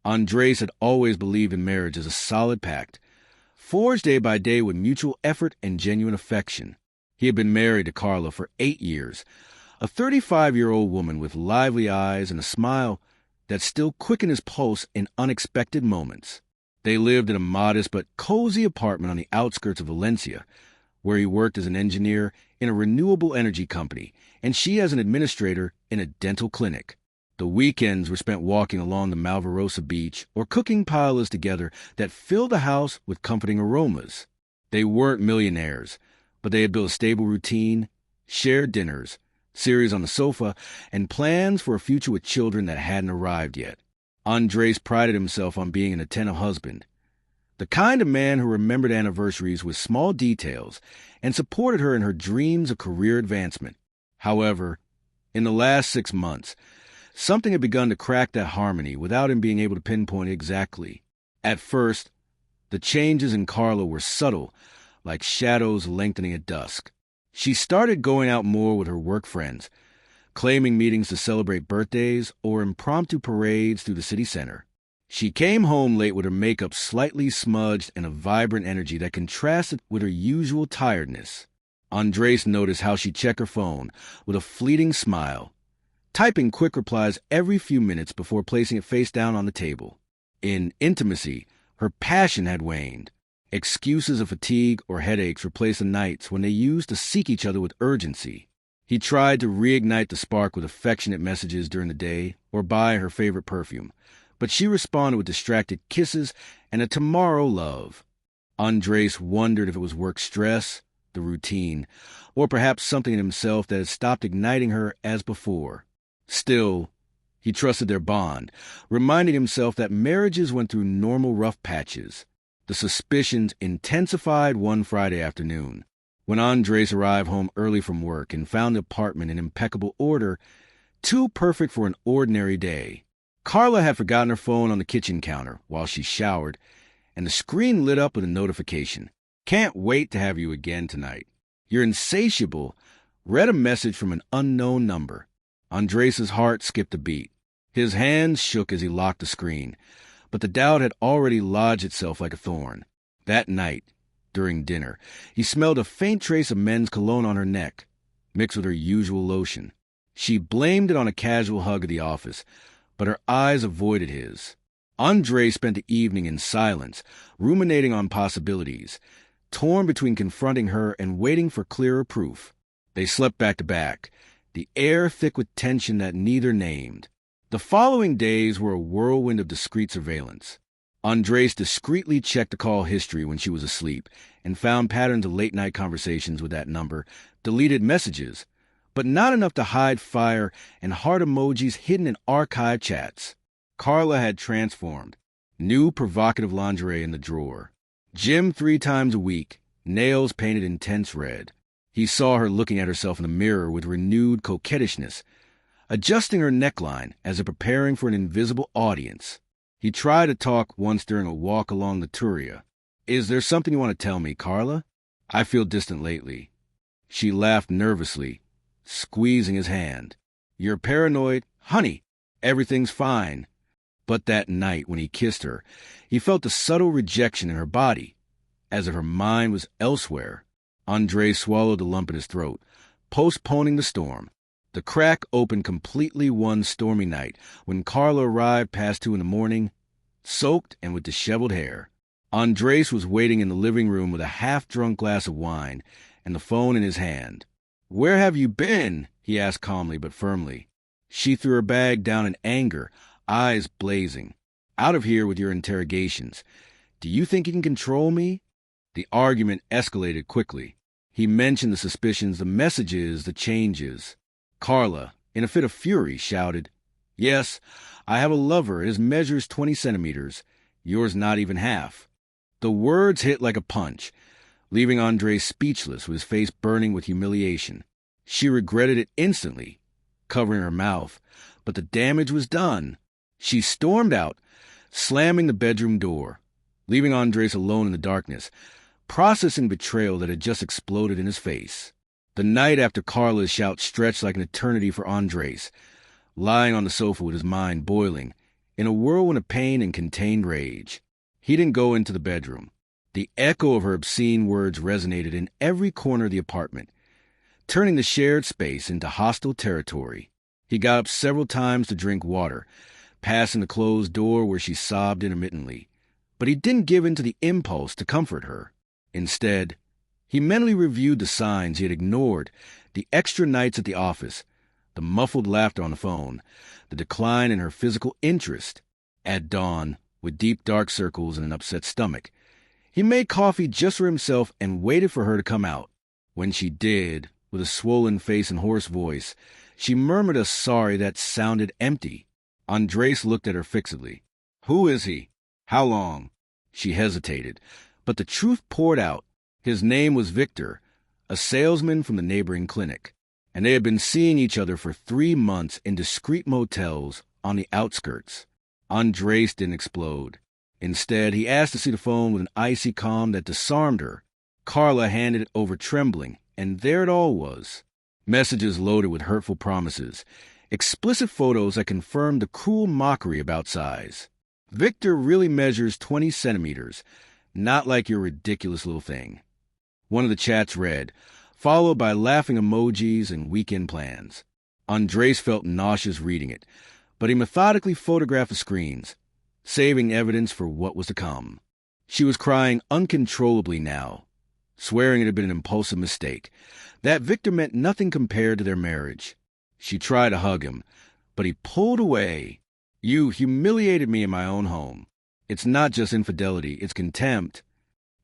Andres had always believed in marriage as a solid pact, forged day by day with mutual effort and genuine affection. He had been married to Carla for 8 years, a 35-year-old woman with lively eyes and a smile that still quickened his pulse in unexpected moments. They lived in a modest but cozy apartment on the outskirts of Valencia, where he worked as an engineer in a renewable energy company, and she as an administrator in a dental clinic. The weekends were spent walking along the Malvarosa beach or cooking paellas together that filled the house with comforting aromas. They weren't millionaires, but they had built a stable routine, shared dinners, series on the sofa, and plans for a future with children that hadn't arrived yet. Andres prided himself on being an attentive husband, the kind of man who remembered anniversaries with small details and supported her in her dreams of career advancement. However, in the last 6 months, something had begun to crack that harmony without him being able to pinpoint it exactly. At first, the changes in Carla were subtle, like shadows lengthening at dusk. She started going out more with her work friends, claiming meetings to celebrate birthdays or impromptu parades through the city center. She came home late with her makeup slightly smudged and a vibrant energy that contrasted with her usual tiredness. Andres noticed how she checked her phone with a fleeting smile, typing quick replies every few minutes before placing it face down on the table. In intimacy, her passion had waned. Excuses of fatigue or headaches replaced the nights when they used to seek each other with urgency. He tried to reignite the spark with affectionate messages during the day or buy her favorite perfume, but she responded with distracted kisses and a tomorrow love. Andres wondered if it was work stress, the routine, or perhaps something in himself that had stopped igniting her as before. Still, he trusted their bond, reminding himself that marriages went through normal rough patches. The suspicions intensified one Friday afternoon, when Andres arrived home early from work and found the apartment in impeccable order, too perfect for an ordinary day. Carla had forgotten her phone on the kitchen counter while she showered, and the screen lit up with a notification. "Can't wait to have you again tonight. You're insatiable." Read a message from an unknown number. Andres' heart skipped a beat. His hands shook as he locked the screen, but the doubt had already lodged itself like a thorn. That night, during dinner, he smelled a faint trace of men's cologne on her neck, mixed with her usual lotion. She blamed it on a casual hug at the office, but her eyes avoided his. Andres spent the evening in silence, ruminating on possibilities, torn between confronting her and waiting for clearer proof. They slept back to back, the air thick with tension that neither named. The following days were a whirlwind of discreet surveillance. Andres discreetly checked the call history when she was asleep and found patterns of late-night conversations with that number, deleted messages, but not enough to hide fire and heart emojis hidden in archived chats. Carla had transformed. New provocative lingerie in the drawer. Gym 3 times a week, nails painted intense red. He saw her looking at herself in the mirror with renewed coquettishness, adjusting her neckline as if preparing for an invisible audience. He tried to talk once during a walk along the Turia. "Is there something you want to tell me, Carla? I feel distant lately." She laughed nervously, squeezing his hand. "You're paranoid? Honey, everything's fine." But that night when he kissed her, he felt a subtle rejection in her body, as if her mind was elsewhere. Andres swallowed the lump in his throat, postponing the storm. The crack opened completely one stormy night when Carla arrived past 2 a.m, soaked and with disheveled hair. Andres was waiting in the living room with a half-drunk glass of wine and the phone in his hand. "Where have you been?" he asked calmly but firmly. She threw her bag down in anger, eyes blazing. "Out of here with your interrogations. Do you think you can control me?" The argument escalated quickly. He mentioned the suspicions, the messages, the changes. Carla, in a fit of fury, shouted, "Yes, I have a lover. His measures 20 centimeters. Yours not even half." The words hit like a punch, leaving Andres speechless with his face burning with humiliation. She regretted it instantly, covering her mouth, but the damage was done. She stormed out, slamming the bedroom door, leaving Andres alone in the darkness, processing betrayal that had just exploded in his face. The night after Carla's shout stretched like an eternity for Andres, lying on the sofa with his mind boiling, in a whirlwind of pain and contained rage. He didn't go into the bedroom. The echo of her obscene words resonated in every corner of the apartment, turning the shared space into hostile territory. He got up several times to drink water, passing the closed door where she sobbed intermittently. But he didn't give in to the impulse to comfort her. Instead, he mentally reviewed the signs he had ignored, the extra nights at the office, the muffled laughter on the phone, the decline in her physical interest. At dawn, with deep dark circles and an upset stomach, he made coffee just for himself and waited for her to come out. When she did, with a swollen face and hoarse voice, she murmured a sorry that sounded empty. Andres looked at her fixedly. "Who is he? How long?" She hesitated, but the truth poured out. His name was Victor, a salesman from the neighboring clinic, and they had been seeing each other for 3 months in discreet motels on the outskirts. Andres didn't explode. Instead, he asked to see the phone with an icy calm that disarmed her. Carla handed it over trembling, and there it all was. Messages loaded with hurtful promises, explicit photos that confirmed the cruel mockery about size. "Victor really measures 20 centimeters, not like your ridiculous little thing." One of the chats read, followed by laughing emojis and weekend plans. Andres felt nauseous reading it, but he methodically photographed the screens, saving evidence for what was to come. She was crying uncontrollably now, swearing it had been an impulsive mistake, that Victor meant nothing compared to their marriage. She tried to hug him, but he pulled away. "You humiliated me in my own home. It's not just infidelity, it's contempt."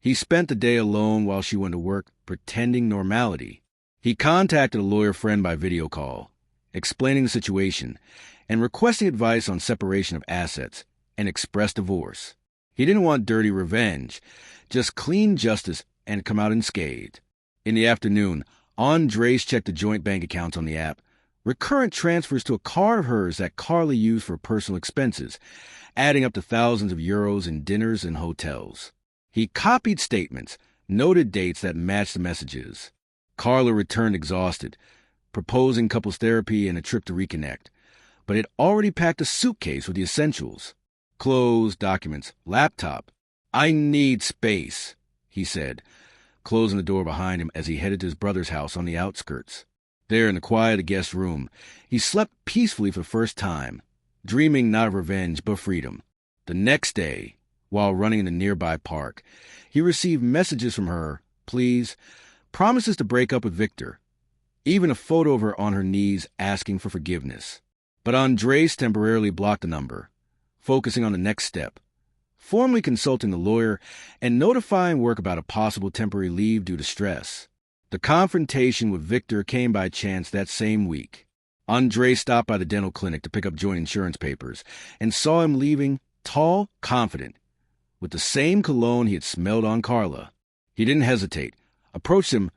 He spent the day alone while she went to work, pretending normality. He contacted a lawyer friend by video call, explaining the situation and requesting advice on separation of assets and express divorce. He didn't want dirty revenge, just clean justice and come out unscathed. In the afternoon, Andres checked the joint bank accounts on the app, recurrent transfers to a card of hers that Carla used for personal expenses, adding up to thousands of euros in dinners and hotels. He copied statements, noted dates that matched the messages. Carla returned exhausted, proposing couples therapy and a trip to reconnect, but had already packed a suitcase with the essentials. Clothes, documents, laptop. "I need space," he said, closing the door behind him as he headed to his brother's house on the outskirts. There, in the quiet of the guest room, he slept peacefully for the first time, dreaming not of revenge but freedom. The next day, while running in the nearby park, he received messages from her, pleas, promises to break up with Victor, even a photo of her on her knees asking for forgiveness. But Andres temporarily blocked the number, focusing on the next step, formally consulting the lawyer and notifying work about a possible temporary leave due to stress. The confrontation with Victor came by chance that same week. Andres stopped by the dental clinic to pick up joint insurance papers and saw him leaving, tall, confident, with the same cologne he had smelled on Carla. He didn't hesitate, approached him,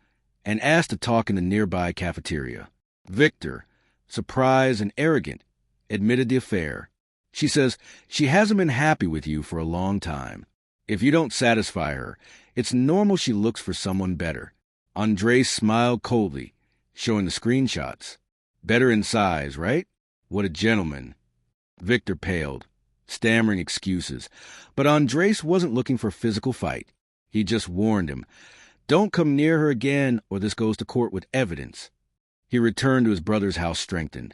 and asked to talk in the nearby cafeteria. Victor, surprised and arrogant, admitted the affair. "She says she hasn't been happy with you for a long time. If you don't satisfy her, it's normal she looks for someone better." Andres smiled coldly, showing the screenshots. "Better in size, right? What a gentleman." Victor paled, stammering excuses, but Andres wasn't looking for a physical fight. He just warned him, "Don't come near her again or this goes to court with evidence." He returned to his brother's house strengthened,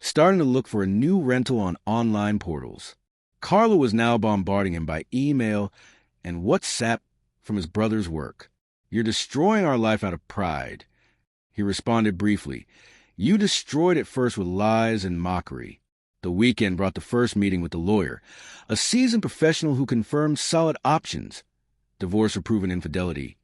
starting to look for a new rental on online portals. Carla was now bombarding him by email and WhatsApp from his brother's work. "You're destroying our life out of pride." He responded briefly. "You destroyed it first with lies and mockery." The weekend brought the first meeting with the lawyer, a seasoned professional who confirmed solid options: divorce for proven infidelity,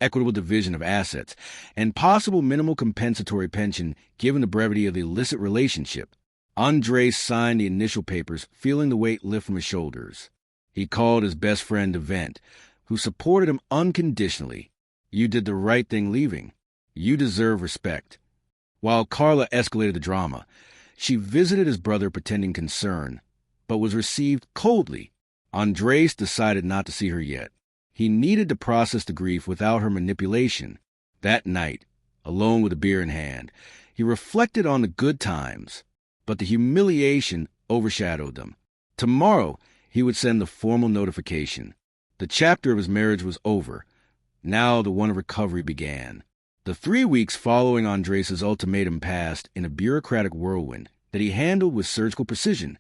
equitable division of assets, and possible minimal compensatory pension given the brevity of the illicit relationship. Andres signed the initial papers, feeling the weight lift from his shoulders. He called his best friend to vent, who supported him unconditionally. "You did the right thing leaving. You deserve respect." While Carla escalated the drama, she visited his brother pretending concern, but was received coldly. Andres decided not to see her yet. He needed to process the grief without her manipulation. That night, alone with a beer in hand, he reflected on the good times, but the humiliation overshadowed them. Tomorrow, he would send the formal notification. The chapter of his marriage was over. Now the one of recovery began. The 3 weeks following Andres' ultimatum passed in a bureaucratic whirlwind that he handled with surgical precision,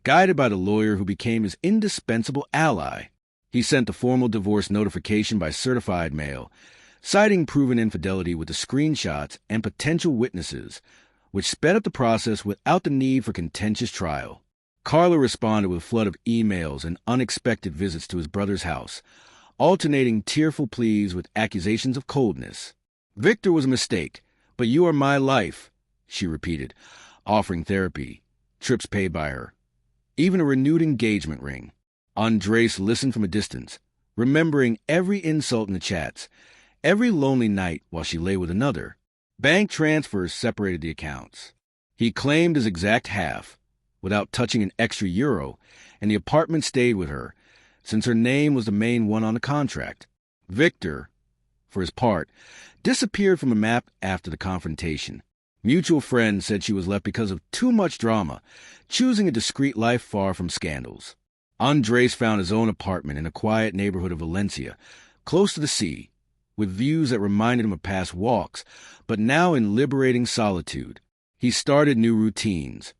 guided by the lawyer who became his indispensable ally. He sent the formal divorce notification by certified mail, citing proven infidelity with the screenshots and potential witnesses, which sped up the process without the need for contentious trial. Carla responded with a flood of emails and unexpected visits to his brother's house, alternating tearful pleas with accusations of coldness. "Victor was a mistake, but you are my life," she repeated, offering therapy, trips paid by her, even a renewed engagement ring. Andres listened from a distance, remembering every insult in the chats, every lonely night while she lay with another. Bank transfers separated the accounts. He claimed his exact half, without touching an extra euro, and the apartment stayed with her, since her name was the main one on the contract. Victor, for his part, disappeared from a map after the confrontation. Mutual friends said she was left because of too much drama, choosing a discreet life far from scandals. Andres found his own apartment in a quiet neighborhood of Valencia, close to the sea, with views that reminded him of past walks, but now in liberating solitude. He started new routines: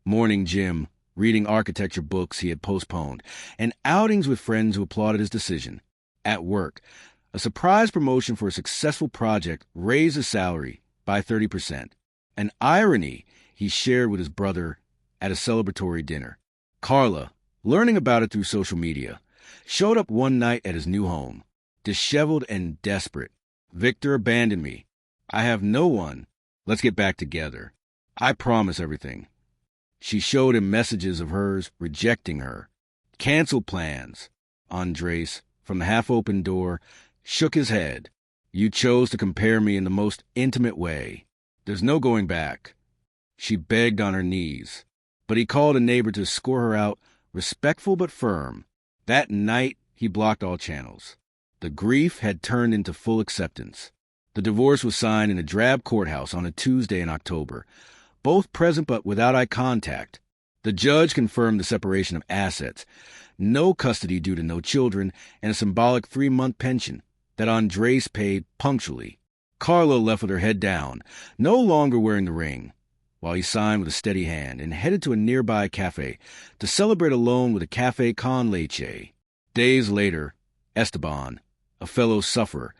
morning gym, reading architecture books he had postponed, and outings with friends who applauded his decision. At work, a surprise promotion for a successful project raised his salary by 30%, an irony he shared with his brother at a celebratory dinner. Carla, learning about it through social media, showed up one night at his new home, disheveled and desperate. "Victor abandoned me. I have no one. Let's get back together. I promise everything." She showed him messages of hers rejecting her. "Cancel plans." Andres, from the half-open door, shook his head. "You chose to compare me in the most intimate way. There's no going back." She begged on her knees, but he called a neighbor to score her out, respectful but firm. That night, he blocked all channels. The grief had turned into full acceptance. The divorce was signed in a drab courthouse on a Tuesday in October, both present but without eye contact. The judge confirmed the separation of assets, no custody due to no children, and a symbolic 3-month pension that Andres paid punctually. Carla left with her head down, no longer wearing the ring, while he signed with a steady hand and headed to a nearby cafe to celebrate alone with a café con leche. Days later, Esteban, a fellow sufferer,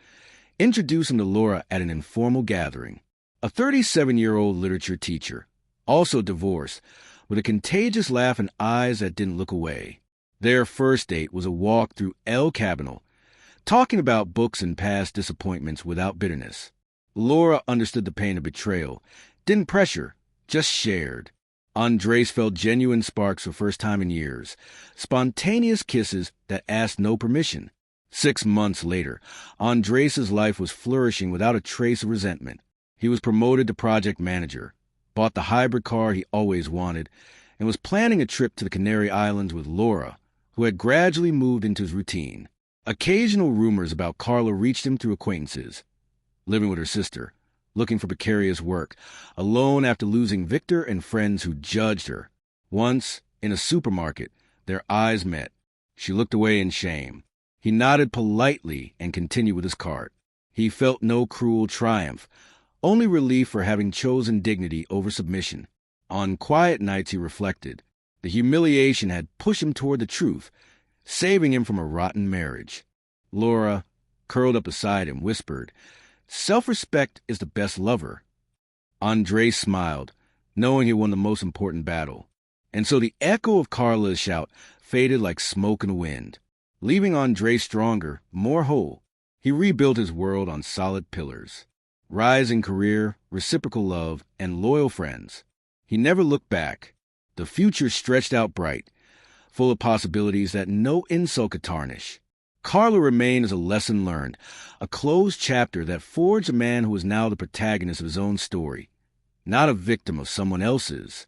introduced him to Laura at an informal gathering. A 37-year-old literature teacher, also divorced, with a contagious laugh and eyes that didn't look away. Their first date was a walk through El Cabanel, talking about books and past disappointments without bitterness. Laura understood the pain of betrayal, didn't pressure, just shared. Andres felt genuine sparks for first time in years, spontaneous kisses that asked no permission. 6 months later, Andres' life was flourishing without a trace of resentment. He was promoted to project manager, bought the hybrid car he always wanted, and was planning a trip to the Canary Islands with Laura, who had gradually moved into his routine. Occasional rumors about Carla reached him through acquaintances. Living with her sister, looking for precarious work, alone after losing Victor and friends who judged her. Once, in a supermarket, their eyes met. She looked away in shame. He nodded politely and continued with his cart. He felt no cruel triumph, only relief for having chosen dignity over submission. On quiet nights he reflected. The humiliation had pushed him toward the truth, saving him from a rotten marriage. Laura, curled up beside him, whispered, "Self-respect is the best lover." Andres smiled, knowing he won the most important battle. And so the echo of Carla's shout faded like smoke in the wind, leaving Andres stronger, more whole. He rebuilt his world on solid pillars: rising career, reciprocal love, and loyal friends. He never looked back. The future stretched out bright, full of possibilities that no insult could tarnish. Carla remained as a lesson learned, a closed chapter that forged a man who was now the protagonist of his own story, not a victim of someone else's.